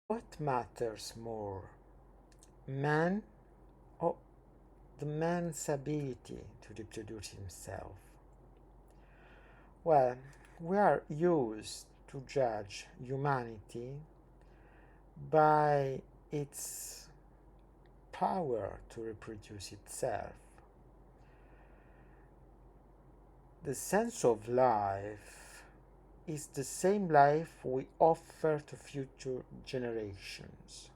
What matters more, man or the man's ability to reproduce himself? Well, we are used to judge humanity by its power to reproduce itself. The sense of life is the same life we offer to future generations.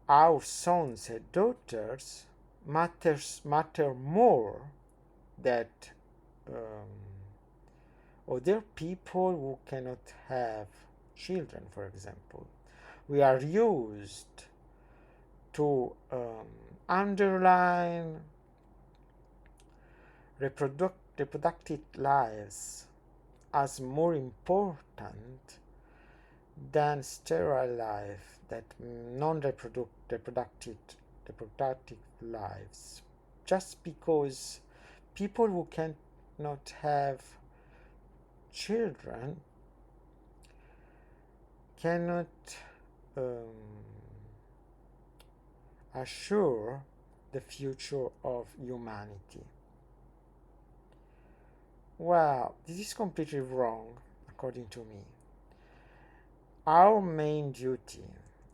Our sons and daughters matter more than um, other people who cannot have children, for example. We are used to underline reproductive lives as more important than sterile life, that reproductive lives, just because people who cannot have children cannot um, assure the future of humanity. Well, this is completely wrong, according to me. Our main duty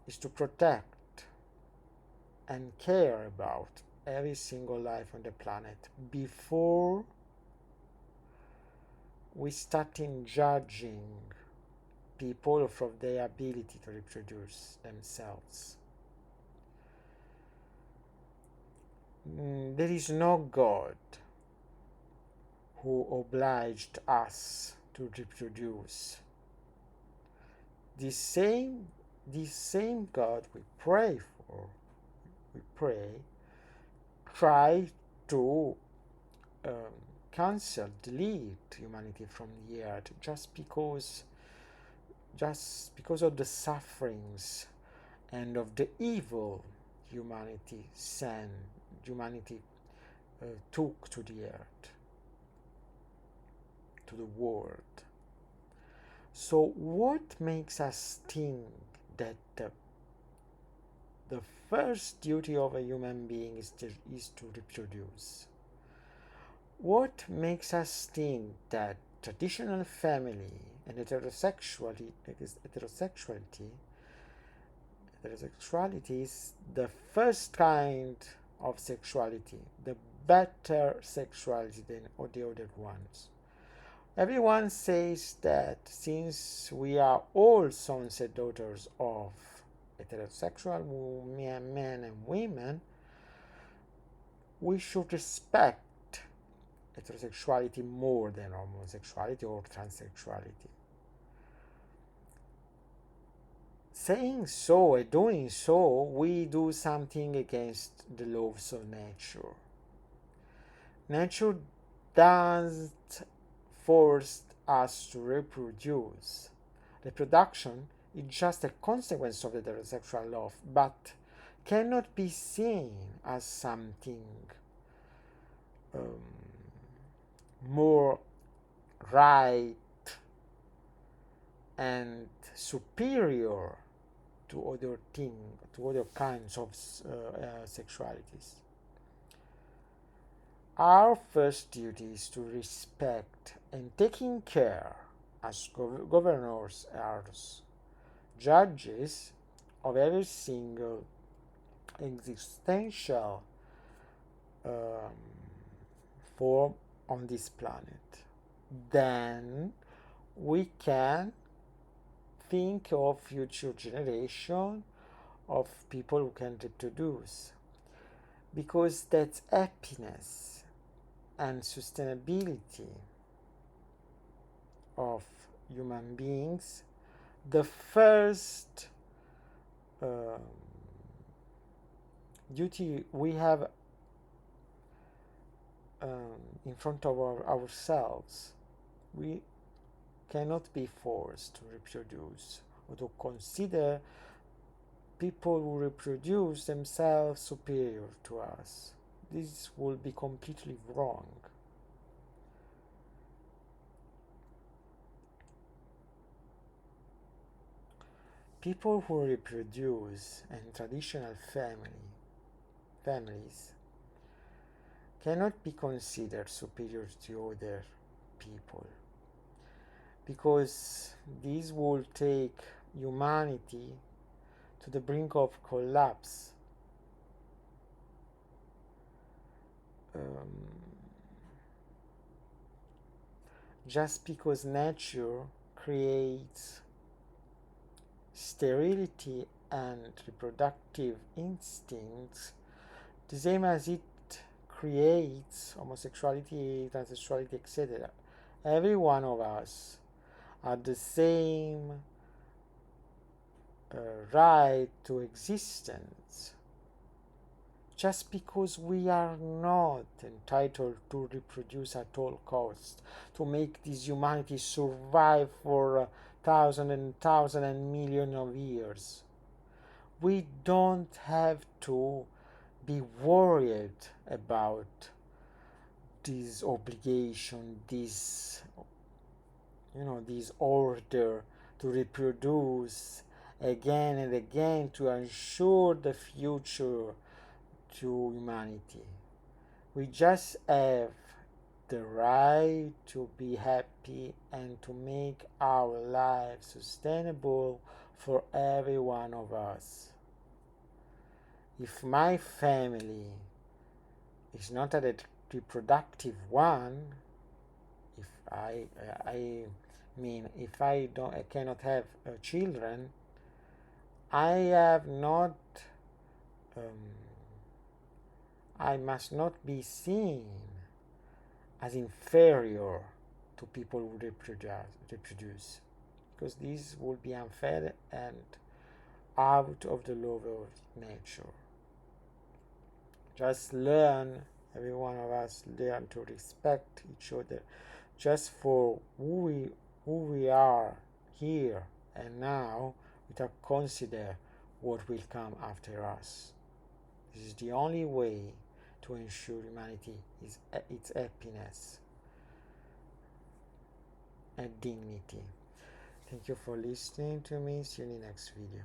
is to protect and care about every single life on the planet before we start in judging people for their ability to reproduce themselves. There is no God who obliged us to reproduce. This same God we pray, try to um, cancel, delete humanity from the earth just because of the sufferings and of the evil humanity took to the earth, to the world. So what makes us think that the first duty of a human being is to reproduce? What makes us think that traditional family and heterosexuality is the first kind of sexuality, the better sexuality than all the other ones? Everyone says that since we are all sons and daughters of heterosexual men and women, we should respect heterosexuality more than homosexuality or transsexuality. Saying so and doing so, we do something against the laws of nature. Nature doesn't force us to reproduce. Reproduction is just a consequence of the heterosexual love, but cannot be seen as something um, more right and superior to other kinds of sexualities. Our first duty is to respect and taking care as governors, as judges of every single existential um, form on this planet. Then we can think of future generation of people who can reproduce, because that's happiness and sustainability of human beings, the first um, duty we have in front of ourselves. We cannot be forced to reproduce or to consider people who reproduce themselves superior to us. This will be completely wrong. People who reproduce in traditional families cannot be considered superior to other people, because this will take humanity to the brink of collapse. Just because nature creates sterility and reproductive instincts, the same as it creates homosexuality, transsexuality, etc. Every one of us are the same right to existence. Just because we are not entitled to reproduce at all costs, to make this humanity survive for thousands and thousands and millions of years, we don't have to be worried about this obligation, this order to reproduce again and again to ensure the future to humanity. We just have the right to be happy and to make our lives sustainable for every one of us. If my family is not a reproductive one, if I mean, if I cannot have children, I must not be seen as inferior to people who reproduce, because this would be unfair and out of the law of nature. Just learn, every one of us learn to respect each other just for who we are here and now, without consider what will come after us. This is the only way to ensure humanity is its happiness and dignity. Thank you for listening to me. See you in the next video.